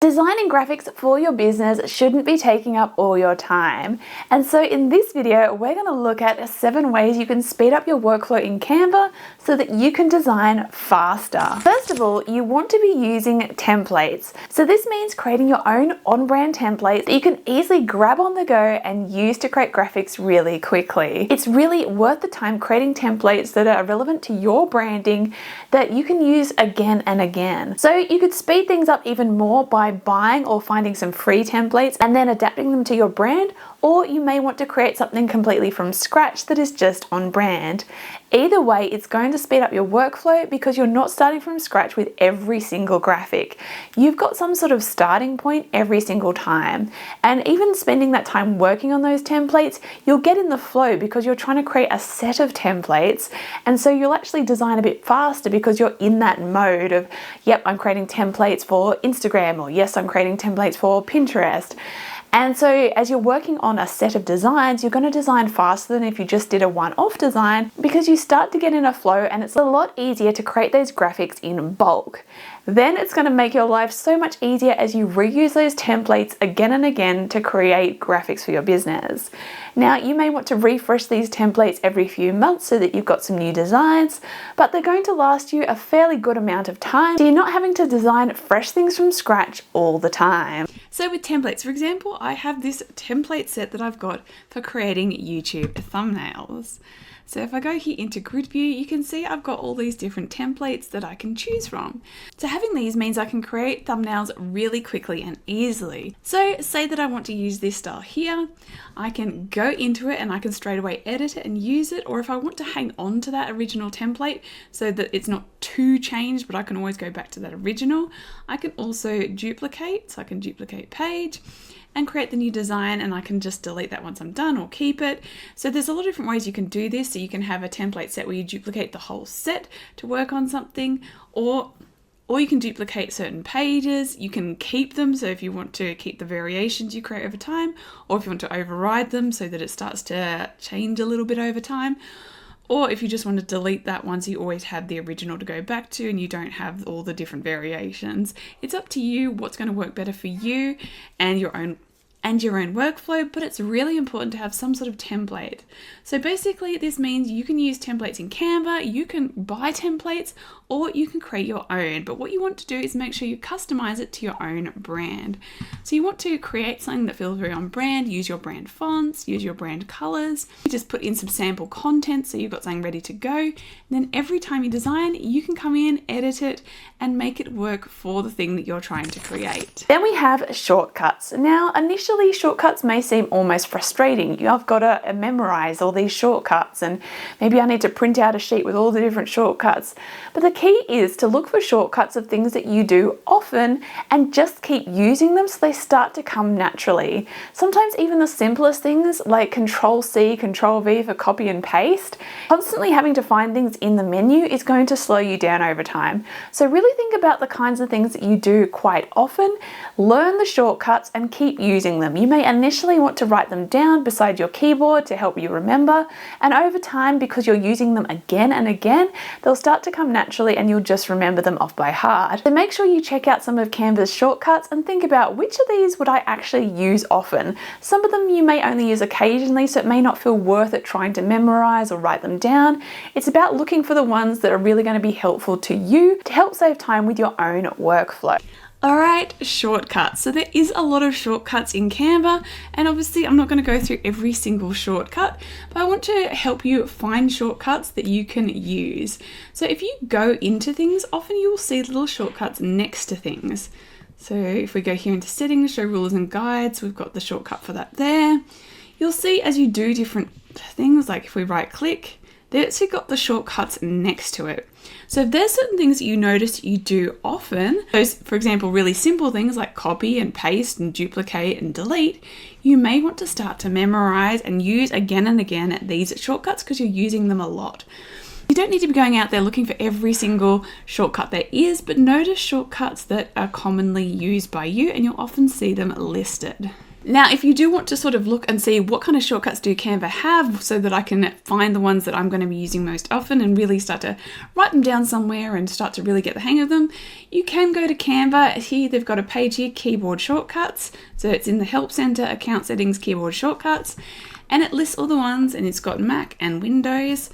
Designing graphics for your business shouldn't be taking up all your time. And so in this video, we're going to look at 7 ways you can speed up your workflow in Canva so that you can design faster. First of all, you want to be using templates. So this means creating your own on-brand templates that you can easily grab on the go and use to create graphics really quickly. It's really worth the time creating templates that are relevant to your branding that you can use again and again. So you could speed things up even more by buying or finding some free templates and then adapting them to your brand, or you may want to create something completely from scratch that is just on brand. Either way, it's going to speed up your workflow because you're not starting from scratch with every single graphic. You've got some sort of starting point every single time. And even spending that time working on those templates, you'll get in the flow because you're trying to create a set of templates. And so you'll actually design a bit faster because you're in that mode of, yep, I'm creating templates for Instagram, or yes, I'm creating templates for Pinterest. And so as you're working on a set of designs, you're going to design faster than if you just did a one-off design because you start to get in a flow and it's a lot easier to create those graphics in bulk. Then it's going to make your life so much easier as you reuse those templates again and again to create graphics for your business. Now, you may want to refresh these templates every few months so that you've got some new designs, but they're going to last you a fairly good amount of time, so you're not having to design fresh things from scratch all the time. So with templates, for example, I have this template set that I've got for creating YouTube thumbnails. So if I go here into grid view, you can see I've got all these different templates that I can choose from. So having these means I can create thumbnails really quickly and easily. So say that I want to use this style here, I can go into it and I can straight away edit it and use it. Or if I want to hang on to that original template so that it's not too changed, but I can always go back to that original, I can also duplicate. So I can duplicate page and create the new design, and I can just delete that once I'm done or keep it. So there's a lot of different ways you can do this. So you can have a template set where you duplicate the whole set to work on something, or you can duplicate certain pages. You can keep them, so if you want to keep the variations you create over time, or if you want to override them so that it starts to change a little bit over time. Or if you just want to delete that one so you always have the original to go back to and you don't have all the different variations. It's up to you what's going to work better for you and your own workflow, but it's really important to have some sort of template. So basically this means you can use templates in Canva, you can buy templates, or you can create your own. But what you want to do is make sure you customize it to your own brand. So you want to create something that feels very on brand, use your brand fonts, use your brand colors. You just put in some sample content so you've got something ready to go. And then every time you design, you can come in, edit it, and make it work for the thing that you're trying to create. Then we have shortcuts. Now, initially shortcuts may seem almost frustrating. I've got to memorize all these shortcuts, and maybe I need to print out a sheet with all the different shortcuts. But the key is to look for shortcuts of things that you do often and just keep using them so they start to come naturally. Sometimes even the simplest things like Control-C, Control-V for copy and paste, constantly having to find things in the menu is going to slow you down over time. So really think about the kinds of things that you do quite often, learn the shortcuts and keep using them. You may initially want to write them down beside your keyboard to help you remember, and over time, because you're using them again and again, they'll start to come naturally and you'll just remember them off by heart. So make sure you check out some of Canva's shortcuts and think about which of these would I actually use often. Some of them you may only use occasionally, so it may not feel worth it trying to memorize or write them down. It's about looking for the ones that are really going to be helpful to you to help save time with your own workflow. Alright, shortcuts. So there is a lot of shortcuts in Canva, and obviously I'm not going to go through every single shortcut, but I want to help you find shortcuts that you can use. So if you go into things, often you will see little shortcuts next to things. So if we go here into settings, show rules and guides, we've got the shortcut for that there. You'll see as you do different things, like if we right click, they actually got the shortcuts next to it. So if there's certain things that you notice you do often, those, for example, really simple things like copy and paste and duplicate and delete, you may want to start to memorize and use again and again these shortcuts because you're using them a lot. You don't need to be going out there looking for every single shortcut there is, but notice shortcuts that are commonly used by you and you'll often see them listed. Now, if you do want to sort of look and see what kind of shortcuts do Canva have so that I can find the ones that I'm going to be using most often and really start to write them down somewhere and start to really get the hang of them, you can go to Canva. Here, they've got a page here, keyboard shortcuts. So it's in the Help Center, account settings, keyboard shortcuts, and it lists all the ones, and it's got Mac and Windows.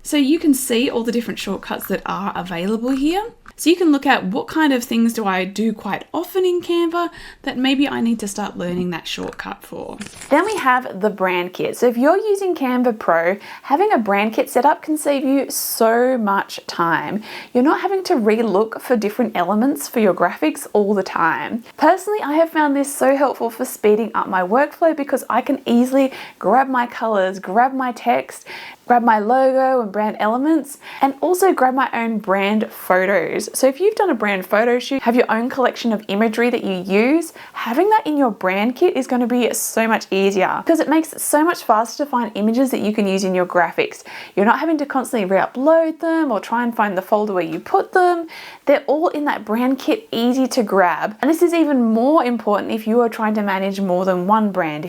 So you can see all the different shortcuts that are available here. So you can look at what kind of things do I do quite often in Canva that maybe I need to start learning that shortcut for. Then we have the brand kit. So if you're using Canva Pro, having a brand kit set up can save you so much time. You're not having to re-look for different elements for your graphics all the time. Personally, I have found this so helpful for speeding up my workflow because I can easily grab my colors, grab my text, grab my logo and brand elements, and also grab my own brand photos. So if you've done a brand photo shoot, have your own collection of imagery that you use, having that in your brand kit is going to be so much easier because it makes it so much faster to find images that you can use in your graphics. You're not having to constantly re-upload them or try and find the folder where you put them. They're all in that brand kit, easy to grab. And this is even more important if you are trying to manage more than one brand.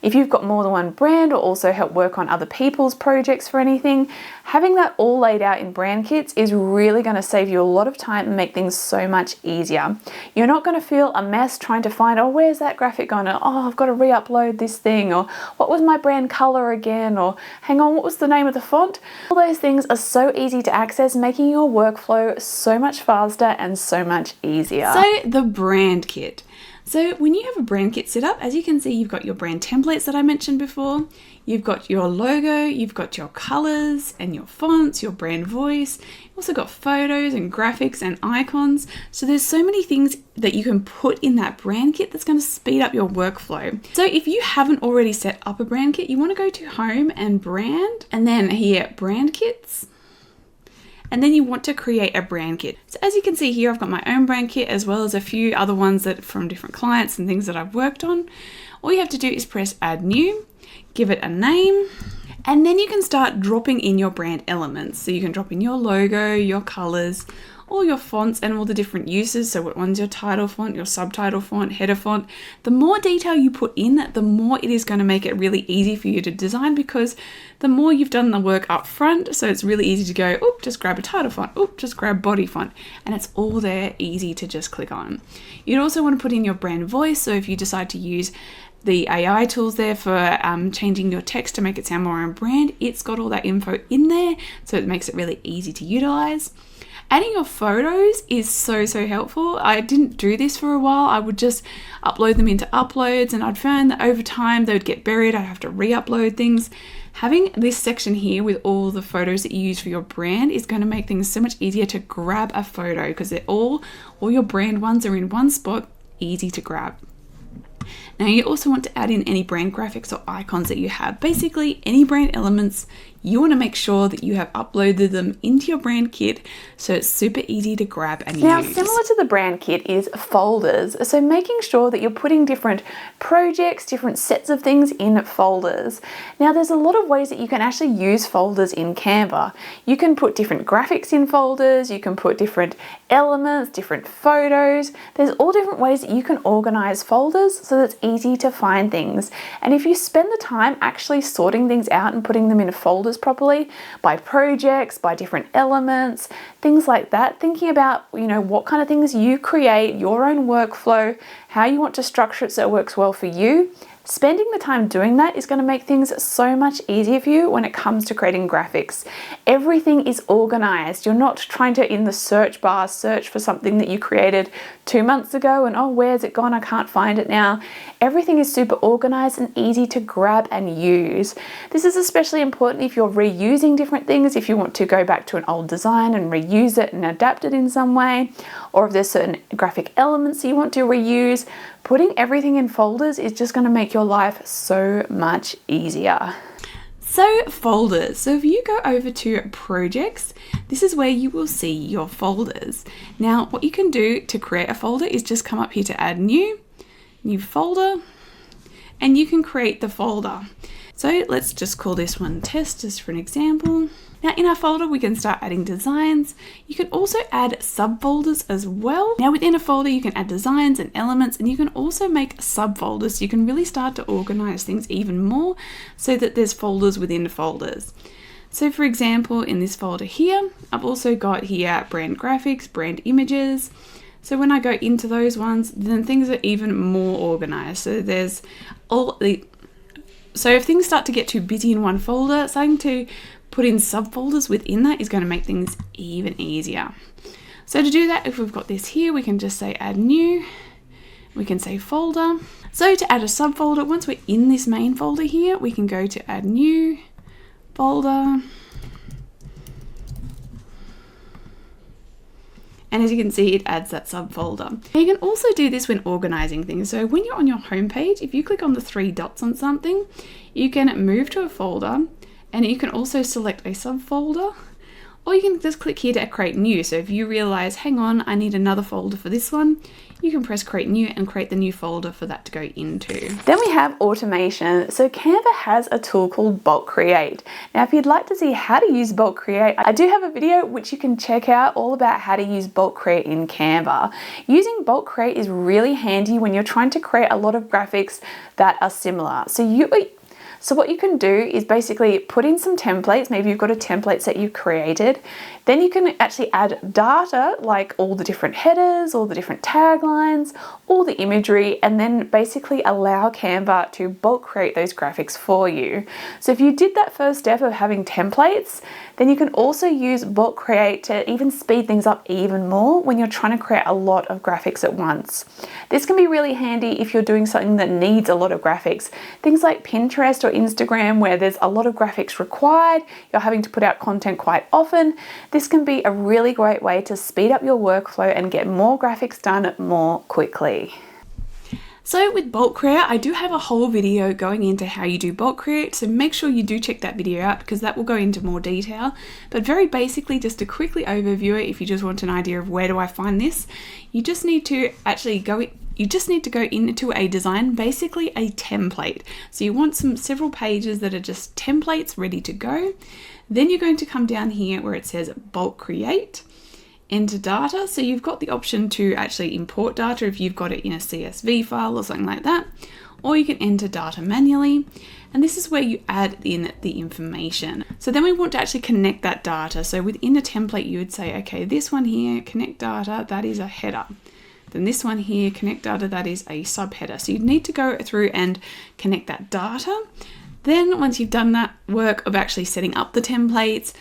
If you've got more than one brand or also help work on other people's projects for anything, having that all laid out in brand kits is really going to save you a lot of time and make things so much easier. You're not going to feel a mess trying to find, oh, where's that graphic gone? Or, oh, I've got to re-upload this thing. Or what was my brand color again? Or hang on, what was the name of the font? All those things are so easy to access, making your workflow so much faster and so much easier. So the brand kit. So when you have a brand kit set up, as you can see, you've got your brand templates that I mentioned before. You've got your logo, you've got your colors and your fonts, your brand voice. You've also got photos and graphics and icons. So there's so many things that you can put in that brand kit that's going to speed up your workflow. So if you haven't already set up a brand kit, you want to go to Home and Brand, and then here, Brand Kits. And then you want to create a brand kit. So as you can see here, I've got my own brand kit as well as a few other ones that from different clients and things that I've worked on. All you have to do is press Add New, give it a name, and then you can start dropping in your brand elements. So you can drop in your logo, your colors, all your fonts and all the different uses. So what one's your title font, your subtitle font, header font. The more detail you put in, the more it is going to make it really easy for you to design because the more you've done the work up front. So it's really easy to go, oh, just grab a title font, oh, just grab body font. And it's all there, easy to just click on. You'd also want to put in your brand voice. So if you decide to use the AI tools there for changing your text to make it sound more on brand, it's got all that info in there. So it makes it really easy to utilize. Adding your photos is so helpful. I didn't do this for a while. I would just upload them into Uploads, and I'd found that over time they would get buried. I'd have to re-upload things. Having this section here with all the photos that you use for your brand is going to make things so much easier to grab a photo because they're all your brand ones are in one spot, easy to grab. Now you also want to add in any brand graphics or icons that you have. Basically any brand elements, you want to make sure that you have uploaded them into your brand kit so it's super easy to grab and use. Now similar to the brand kit is folders. So making sure that you're putting different projects, different sets of things in folders. Now there's a lot of ways that you can actually use folders in Canva. You can put different graphics in folders, you can put different elements, different photos. There's all different ways that you can organize folders so that it's easy to find things. And if you spend the time actually sorting things out and putting them in folders properly by projects, by different elements, things like that, thinking about, what kind of things you create, your own workflow, how you want to structure it so it works well for you. Spending the time doing that is going to make things so much easier for you when it comes to creating graphics. Everything is organized. You're not trying to, in the search bar, search for something that you created 2 months ago and, oh, where's it gone? I can't find it now. Everything is super organized and easy to grab and use. This is especially important if you're reusing different things, if you want to go back to an old design and reuse it and adapt it in some way, or if there's certain graphic elements you want to reuse. Putting everything in folders is just going to make your life so much easier. So folders. So if you go over to projects, this is where you will see your folders. Now what you can do to create a folder is just come up here to add new folder, and you can create the folder. So let's just call this one test just for an example. Now in our folder, we can start adding designs. You can also add subfolders as well. Now within a folder, you can add designs and elements, and you can also make subfolders. You can really start to organize things even more so that there's folders within folders. So for example, in this folder here, I've also got here brand graphics, brand images. So when I go into those ones, then things are even more organized. So there's so if things start to get too busy in one folder, starting to put in subfolders within that is going to make things even easier. So to do that, if we've got this here, we can just say add new, we can say folder. So to add a subfolder, once we're in this main folder here, we can go to add new folder. And as you can see, it adds that subfolder. Now you can also do this when organizing things. So when you're on your home page, if you click on the 3 dots on something, you can move to a folder, and you can also select a subfolder, or you can just click here to create new. So if you realize, hang on, I need another folder for this one, you can press create new and create the new folder for that to go into. Then we have automation. So Canva has a tool called Bulk Create. Now, if you'd like to see how to use Bulk Create, I do have a video which you can check out all about how to use Bulk Create in Canva. Using Bulk Create is really handy when you're trying to create a lot of graphics that are similar. So what you can do is basically put in some templates. Maybe you've got a template that you've created. Then you can actually add data like all the different headers, all the different taglines, all the imagery, and then basically allow Canva to bulk create those graphics for you. So if you did that first step of having templates, then you can also use bulk create to even speed things up even more when you're trying to create a lot of graphics at once. This can be really handy if you're doing something that needs a lot of graphics. Things like Pinterest or Instagram, where there's a lot of graphics required, you're having to put out content quite often. This can be a really great way to speed up your workflow and get more graphics done more quickly. So with bulk create, I do have a whole video going into how you do bulk create, so make sure you do check that video out because that will go into more detail. But very basically, just to quickly overview it, if you just want an idea of where do I find this, you just need to actually go into a design, basically a template. So you want several pages that are just templates ready to go. Then you're going to come down here where it says bulk create, enter data. So you've got the option to actually import data if you've got it in a CSV file or something like that, or you can enter data manually. And this is where you add in the information. So then we want to actually connect that data. So within a template, you would say, okay, this one here, connect data, that is a header. Then this one here, connect data, that is a subheader. So you need to go through and connect that data. Then once you've done that work of actually setting up the templates,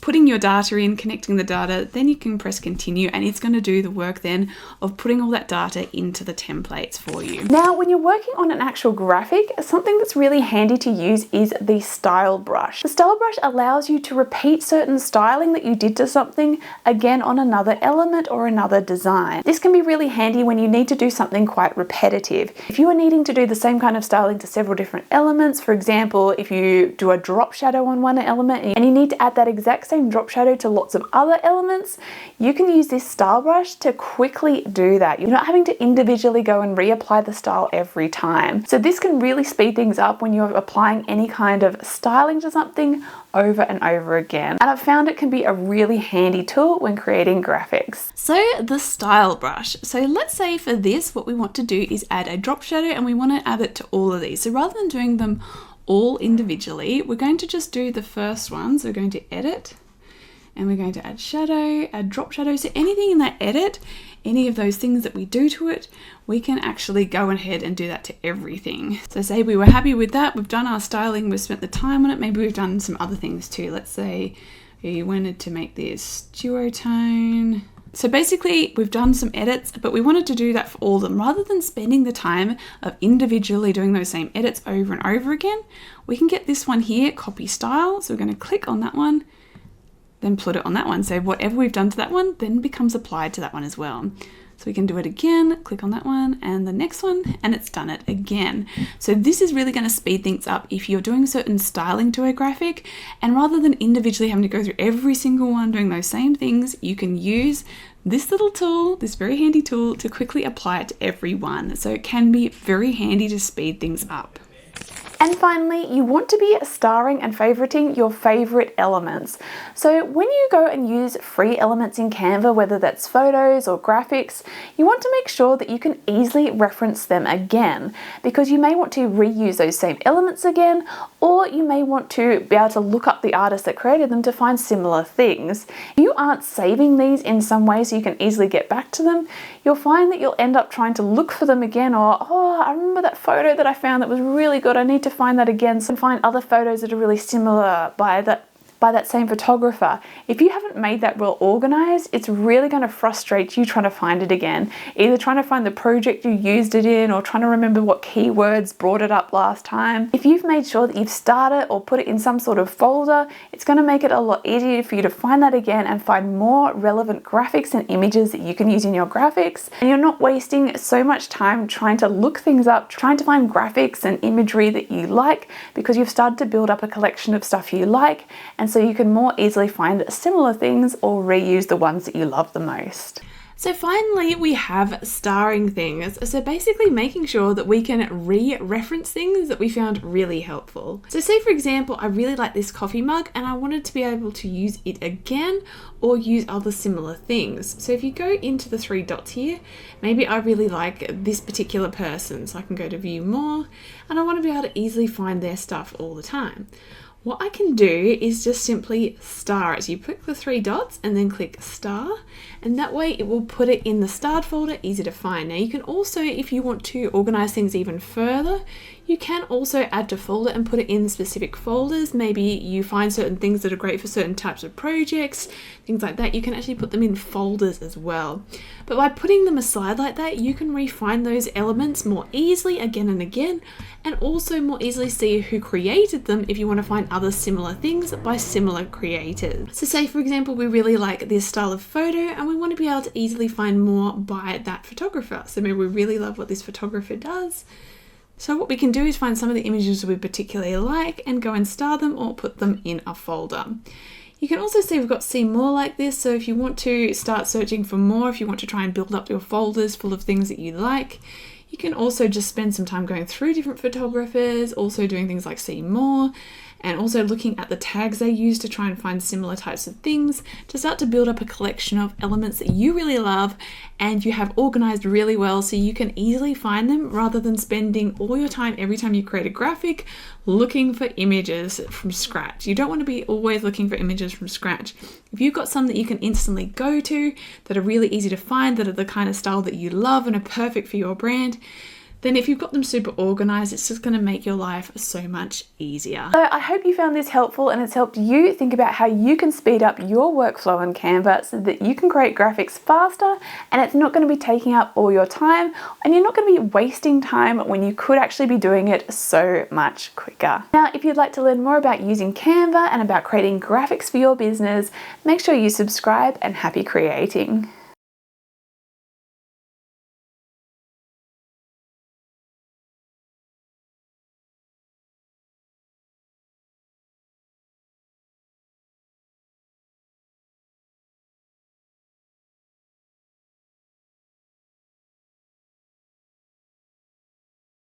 putting your data in, connecting the data, then you can press continue, and it's going to do the work then of putting all that data into the templates for you. Now, when you're working on an actual graphic, something that's really handy to use is the style brush. The style brush allows you to repeat certain styling that you did to something again on another element or another design. This can be really handy when you need to do something quite repetitive. If you are needing to do the same kind of styling to several different elements, for example, if you do a drop shadow on one element and you need to add that exact same drop shadow to lots of other elements, you can use this style brush to quickly do that. You're not having to individually go and reapply the style every time. So this can really speed things up when you're applying any kind of styling to something over and over again. And I've found it can be a really handy tool when creating graphics. So the style brush. So let's say for this, what we want to do is add a drop shadow, and we want to add it to all of these. So rather than doing them all individually, we're going to just do the first one. So we're going to edit, and we're going to add shadow, add drop shadow. So anything in that edit, any of those things that we do to it, we can actually go ahead and do that to everything. So say we were happy with that, we've done our styling, we've spent the time on it, maybe we've done some other things too. Let's say we wanted to make this duotone. So basically we've done some edits, but we wanted to do that for all of them. Rather than spending the time of individually doing those same edits over and over again, we can get this one here, copy style. So we're going to click on that one, then put it on that one. So whatever we've done to that one then becomes applied to that one as well. So we can do it again, click on that one and the next one, and it's done it again. So this is really going to speed things up if you're doing certain styling to a graphic, and rather than individually having to go through every single one doing those same things, you can use this little tool, this very handy tool, to quickly apply it to every one. So it can be very handy to speed things up. And finally, you want to be starring and favoriting your favorite elements. So when you go and use free elements in Canva, whether that's photos or graphics, you want to make sure that you can easily reference them again, because you may want to reuse those same elements again, or you may want to be able to look up the artist that created them to find similar things. If you aren't saving these in some way so you can easily get back to them, you'll find that you'll end up trying to look for them again, or, oh, I remember that photo that I found that was really good, I need to find that again, so find other photos that are really similar by that same photographer. If you haven't made that well organized, it's really going to frustrate you trying to find it again. Either trying to find the project you used it in or trying to remember what keywords brought it up last time. If you've made sure that you've started or put it in some sort of folder, it's going to make it a lot easier for you to find that again and find more relevant graphics and images that you can use in your graphics. And you're not wasting so much time trying to look things up, trying to find graphics and imagery that you like, because you've started to build up a collection of stuff you like, and so you can more easily find similar things or reuse the ones that you love the most. So finally, we have starring things. So basically making sure that we can re-reference things that we found really helpful. So say for example, I really like this coffee mug and I wanted to be able to use it again or use other similar things. So if you go into the three dots here, maybe I really like this particular person. So I can go to view more and I want to be able to easily find their stuff all the time. What I can do is just simply star it. So you click the three dots and then click star, and that way it will put it in the starred folder, easy to find. Now you can also, if you want to organize things even further, you can also add to folder and put it in specific folders. Maybe you find certain things that are great for certain types of projects, things like that. You can actually put them in folders as well. But by putting them aside like that, you can refine those elements more easily again and again, and also more easily see who created them if you want to find other similar things by similar creators. So say for example, we really like this style of photo and we want to be able to easily find more by that photographer. So maybe we really love what this photographer does. So what we can do is find some of the images we particularly like and go and star them or put them in a folder. You can also see we've got see more like this. So if you want to start searching for more, if you want to try and build up your folders full of things that you like, you can also just spend some time going through different photographers, also doing things like see more, and also looking at the tags they use to try and find similar types of things to start to build up a collection of elements that you really love and you have organized really well so you can easily find them, rather than spending all your time every time you create a graphic looking for images from scratch. You don't want to be always looking for images from scratch. If you've got some that you can instantly go to, that are really easy to find, that are the kind of style that you love and are perfect for your brand, then if you've got them super organized, it's just going to make your life so much easier. So I hope you found this helpful and it's helped you think about how you can speed up your workflow on Canva so that you can create graphics faster and it's not going to be taking up all your time, and you're not going to be wasting time when you could actually be doing it so much quicker. Now, if you'd like to learn more about using Canva and about creating graphics for your business, make sure you subscribe, and happy creating.